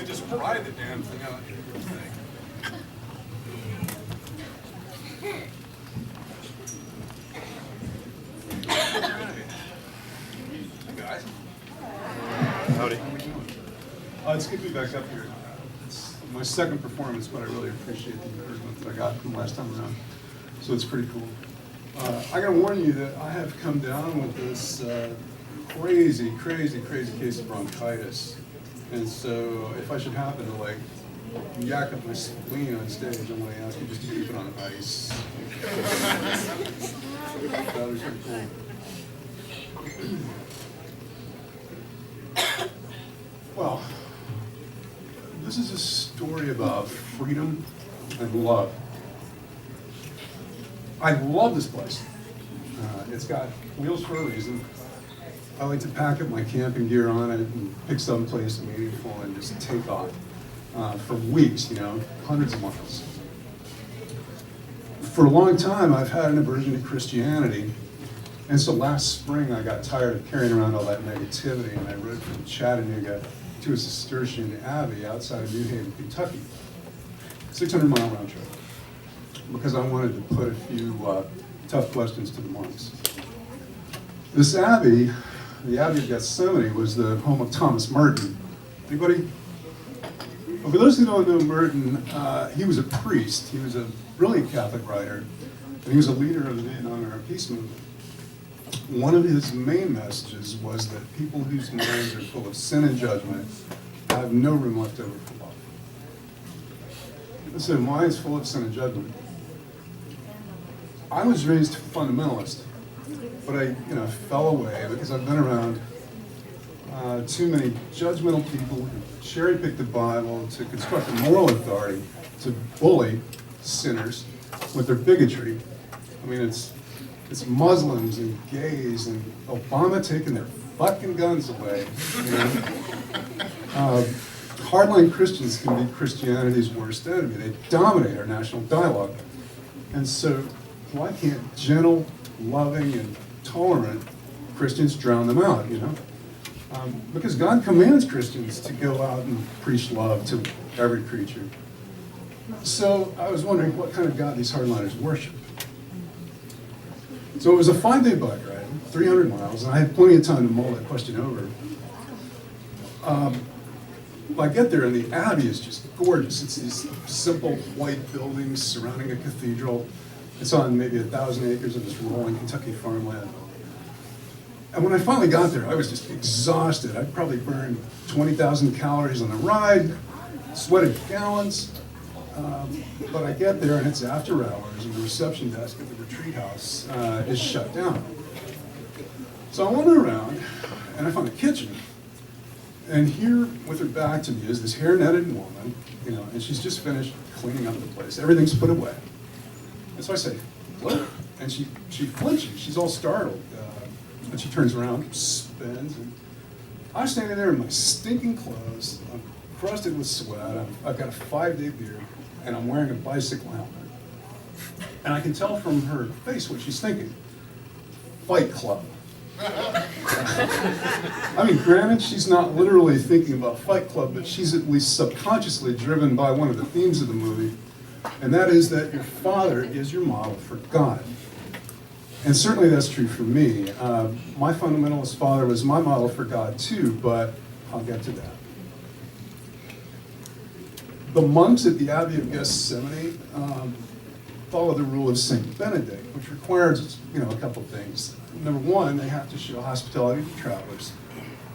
could just pry the damn thing out. Hey guys. Howdy. It's good to be back up here. It's my second performance, but I really appreciate the encouragement that I got from last time around. So it's pretty cool. I gotta warn you that I have come down with this crazy case of bronchitis. And so if I should happen to like yak up my spleen on stage, I'm gonna ask you just to keep it on ice. That was pretty cool. Well, this is a story about freedom and love. I love this place. It's got wheels for a reason. I like to pack up my camping gear on it and pick some place meaningful and just take off for weeks, you know, hundreds of miles. For a long time, I've had an aversion to Christianity. And so last spring, I got tired of carrying around all that negativity, and I rode from Chattanooga to a Cistercian abbey outside of New Haven, Kentucky. 600-mile round trip. Because I wanted to put a few tough questions to the monks. This abbey, the Abbey of Gethsemane, was the home of Thomas Merton. Anybody? Well, for those who don't know Merton, he was a priest. He was a brilliant Catholic writer, and he was a leader of the Vietnam Era peace movement. One of his main messages was that people whose minds are full of sin and judgment have no room left over for love. So minds full of sin and judgment. I was raised fundamentalist, but I, fell away because I've been around too many judgmental people who cherry-pick the Bible to construct a moral authority to bully sinners with their bigotry. I mean, it's Muslims and gays and Obama taking their fucking guns away. Hardline Christians can be Christianity's worst enemy. They dominate our national dialogue. And so why can't gentle, loving, and tolerant Christians drown them out, Because God commands Christians to go out and preach love to every creature. So I was wondering what kind of God these hardliners worship. So it was a 5-day bike ride, 300 miles, and I had plenty of time to mull that question over. I get there, and the Abbey is just gorgeous. It's these simple white buildings surrounding a cathedral. It's on maybe 1,000 acres of this rolling Kentucky farmland. And when I finally got there, I was just exhausted. I'd probably burned 20,000 calories on the ride, sweated gallons. But I get there, and it's after hours, and the reception desk at the retreat house is shut down. So I wander around, and I find a kitchen. And here, with her back to me, is this hair-netted woman, and she's just finished cleaning up the place. Everything's put away. And so I say, "What?" And she flinches. She's all startled. And she turns around, spins, and I'm standing there in my stinking clothes. I'm crusted with sweat. I've got a 5-day beard, and I'm wearing a bicycle helmet. And I can tell from her face what she's thinking. Fight Club. I mean, granted, she's not literally thinking about Fight Club, but she's at least subconsciously driven by one of the themes of the movie, and that is that your father is your model for God. And certainly that's true for me. My fundamentalist father was my model for God too, but I'll get to that. The monks at the Abbey of Gethsemane follow the rule of Saint Benedict, which requires, a couple things. Number one, they have to show hospitality to travelers.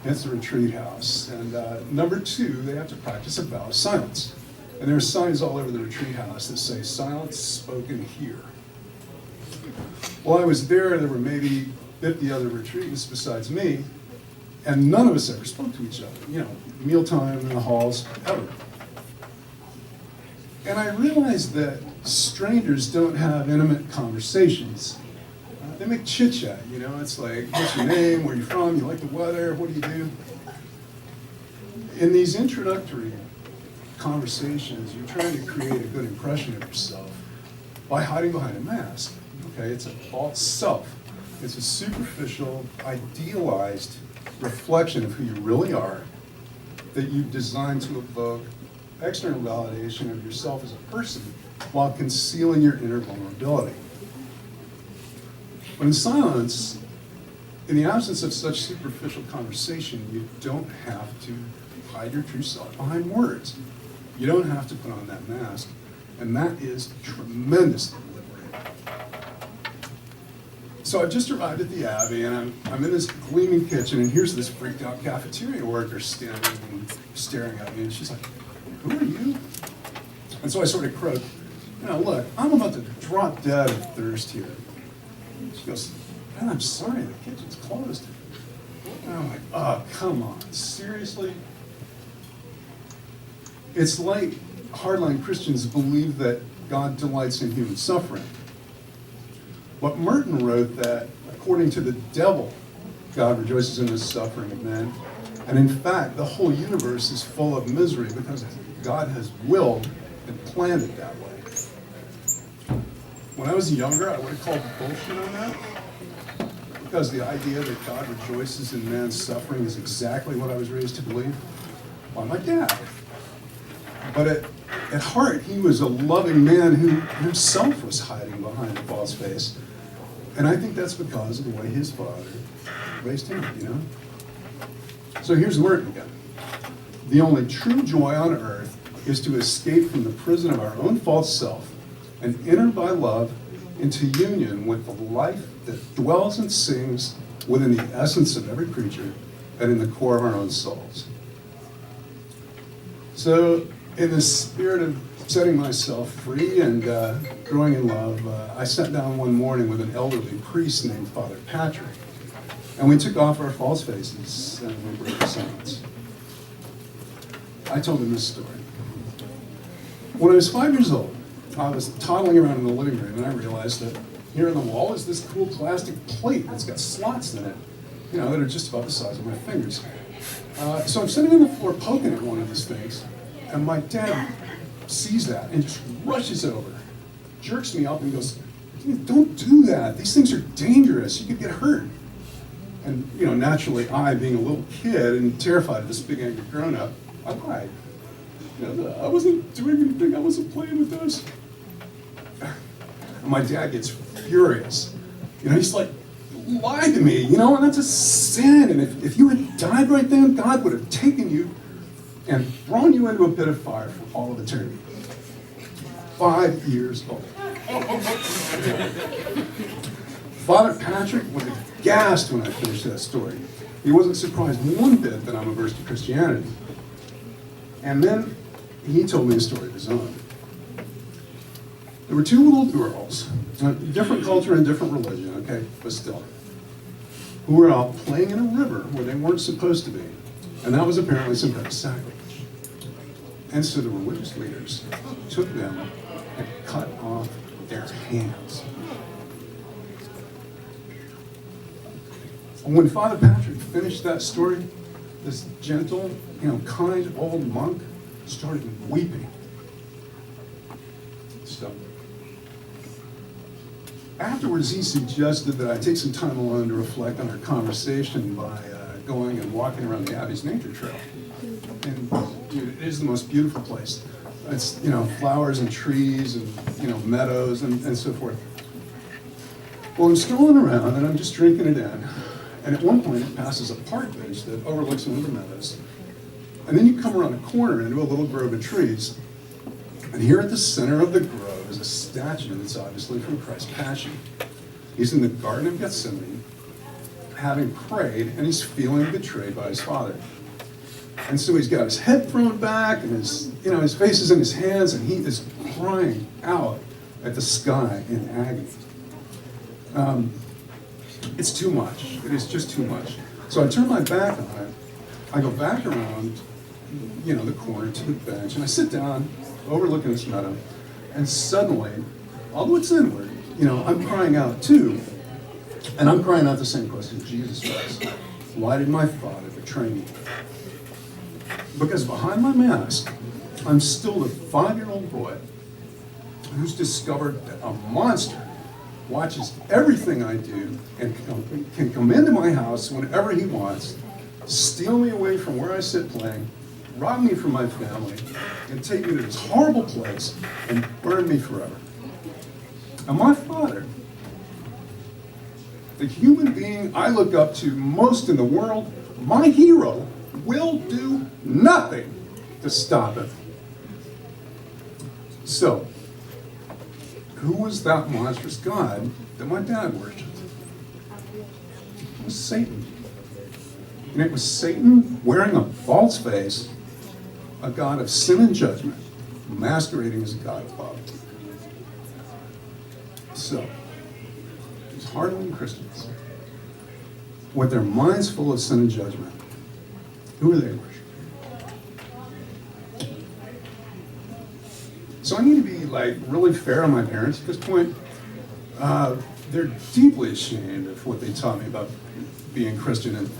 It's a retreat house. And number two, they have to practice a vow of silence. And there are signs all over the retreat house that say, "Silence spoken here." While I was there were maybe 50 other retreatants besides me, and none of us ever spoke to each other, mealtime in the halls, ever. And I realized that strangers don't have intimate conversations. They make chit-chat, it's like, what's your name, where are you from, you like the weather, what do you do? In these introductory conversations, you're trying to create a good impression of yourself by hiding behind a mask. Okay, it's a false self. It's a superficial, idealized reflection of who you really are, that you've designed to evoke external validation of yourself as a person while concealing your inner vulnerability. But in silence, in the absence of such superficial conversation, you don't have to hide your true self behind words. You don't have to put on that mask, and that is tremendously liberating. So I've just arrived at the Abbey, and I'm in this gleaming kitchen, and here's this freaked out cafeteria worker standing and staring at me, and she's like, "Who are you?" And so I sort of croak, "Look, I'm about to drop dead of thirst here." She goes, "Man, I'm sorry, the kitchen's closed." And I'm like, "Oh, come on, seriously?" It's like hardline Christians believe that God delights in human suffering. But Merton wrote that, according to the devil, God rejoices in the suffering of men. And in fact, the whole universe is full of misery because God has willed and planned it that way. When I was younger, I would have called bullshit on that, because the idea that God rejoices in man's suffering is exactly what I was raised to believe by my dad. But at heart, he was a loving man who himself was hiding behind a false face. And I think that's because of the way his father raised him, So here's Merton again. The only true joy on earth is to escape from the prison of our own false self and enter by love into union with the life that dwells and sings within the essence of every creature and in the core of our own souls. So, in the spirit of setting myself free and growing in love, I sat down one morning with an elderly priest named Father Patrick, and we took off our false faces and we broke the silence. I told him this story. When I was 5 years old, I was toddling around in the living room, and I realized that here on the wall is this cool plastic plate that's got slots in it, that are just about the size of my fingers. So I'm sitting on the floor poking at one of these things, and my dad sees that and just rushes over, jerks me up and goes, "Don't do that. These things are dangerous. You could get hurt." And, naturally, I, being a little kid and terrified of this big angry grown-up, I lied. I wasn't doing anything. I wasn't playing with those. And my dad gets furious. He's like, "You lied to me, and that's a sin. And if you had died right then, God would have taken you and thrown you into a pit of fire for all of eternity." 5 years old. Father Patrick was aghast when I finished that story. He wasn't surprised one bit that I'm averse to Christianity. And then he told me a story of his own. There were two little girls, different culture and different religion, okay, but still, who were out playing in a river where they weren't supposed to be. And that was apparently some kind of sacrilege. And so the religious leaders took them and cut off their hands. And when Father Patrick finished that story, this gentle, kind old monk started weeping. So, afterwards, he suggested that I take some time alone to reflect on our conversation by going and walking around the Abbey's nature trail. And dude, it is the most beautiful place. It's, flowers and trees and, meadows and so forth. Well, I'm strolling around and I'm just drinking it in. And at one point, it passes a park bench that overlooks one of the meadows. And then you come around a corner into a little grove of trees. And here at the center of the grove is a statue that's obviously from Christ's Passion. He's in the Garden of Gethsemane, having prayed, and he's feeling betrayed by his Father. And so he's got his head thrown back, and his face is in his hands, and he is crying out at the sky in agony. It's too much. It is just too much. So I turn my back on it. I go back around, the corner to the bench, and I sit down, overlooking this meadow, and suddenly, although it's inward, I'm crying out too, and I'm crying out the same question Jesus was. Why did my Father betray me? Because behind my mask, I'm still the 5-year-old boy who's discovered that a monster watches everything I do and can come into my house whenever he wants, steal me away from where I sit playing, rob me from my family, and take me to this horrible place and burn me forever. And my father, the human being I look up to most in the world, my hero, will do nothing to stop it. So, who was that monstrous God that my dad worshipped? It was Satan. And it was Satan wearing a false face, a God of sin and judgment, masquerading as a God of love. So, these hard-living Christians, with their minds full of sin and judgment, who are they worshiping? So I need to be really fair on my parents at this point. They're deeply ashamed of what they taught me about being Christian, and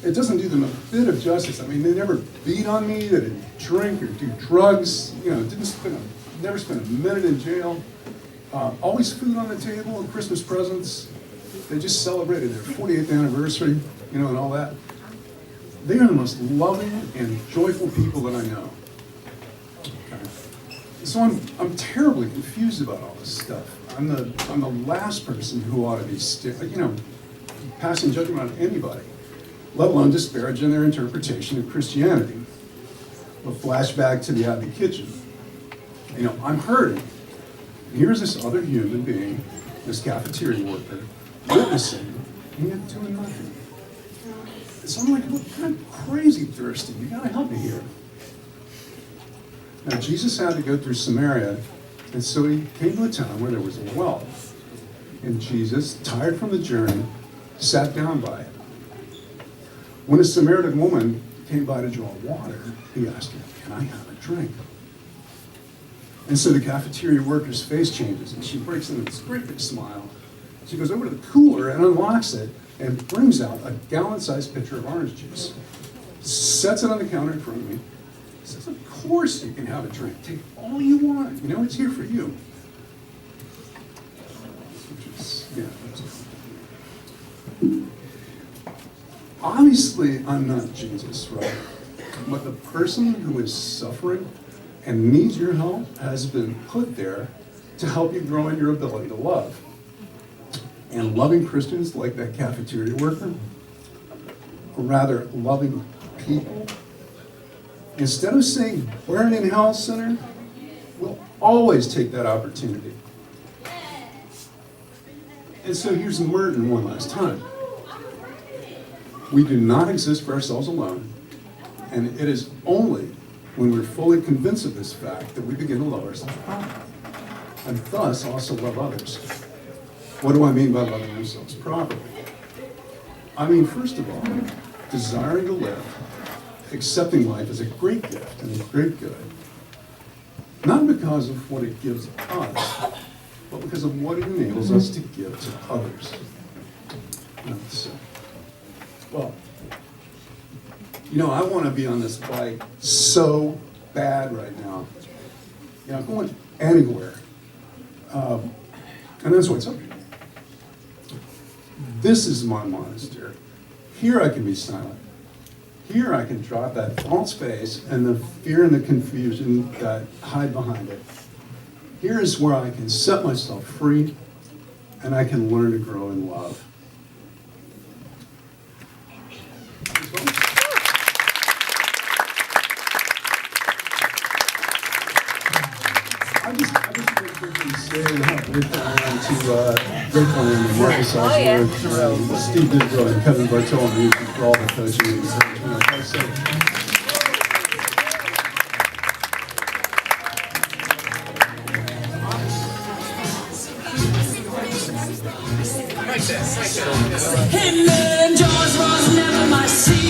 it doesn't do them a bit of justice. I mean, they never beat on me, they didn't drink or do drugs, never spent a minute in jail. Always food on the table and Christmas presents. They just celebrated their 48th anniversary, and all that. They are the most loving and joyful people that I know. Okay. So I'm terribly confused about all this stuff. I'm the last person who ought to be passing judgment on anybody, let alone disparaging their interpretation of Christianity. A flashback to the Abbey kitchen. I'm hurting. And here's this other human being, this cafeteria worker, witnessing, and yet doing nothing. So I'm like, look, I'm crazy thirsty. You gotta help me here. Now, Jesus had to go through Samaria, and so he came to a town where there was a well. And Jesus, tired from the journey, sat down by it. When a Samaritan woman came by to draw water, he asked her, "Can I have a drink?" And so the cafeteria worker's face changes, and she breaks into this great big smile. She goes over to the cooler and unlocks it and brings out a gallon-sized pitcher of orange juice. Sets it on the counter in front of me. Says, "Of course you can have a drink. Take all you want. It's here for you." Obviously, I'm not Jesus, right? But the person who is suffering and needs your help has been put there to help you grow in your ability to love. And loving Christians like that cafeteria worker, or rather loving people, instead of saying, "Burn in hell, sinner," we'll always take that opportunity. And so here's Merton one last time. We do not exist for ourselves alone, and it is only when we're fully convinced of this fact that we begin to love ourselves properly, and thus also love others. What do I mean by loving ourselves properly? I mean, first of all, desiring to live, accepting life as a great gift and a great good, not because of what it gives us, but because of what it enables us to give to others. I want to be on this bike so bad right now. I'm going anywhere. And that's what's up here. This is my monastery. Here I can be silent. Here I can drop that false face and the fear and the confusion that hide behind it. Here is where I can set myself free and I can learn to grow in love. I just say how grateful I am to Marcus Osborne, Steve Ditto, and Kevin Bartolome for all the coaching and encouragement. Hey man, George was never my secret.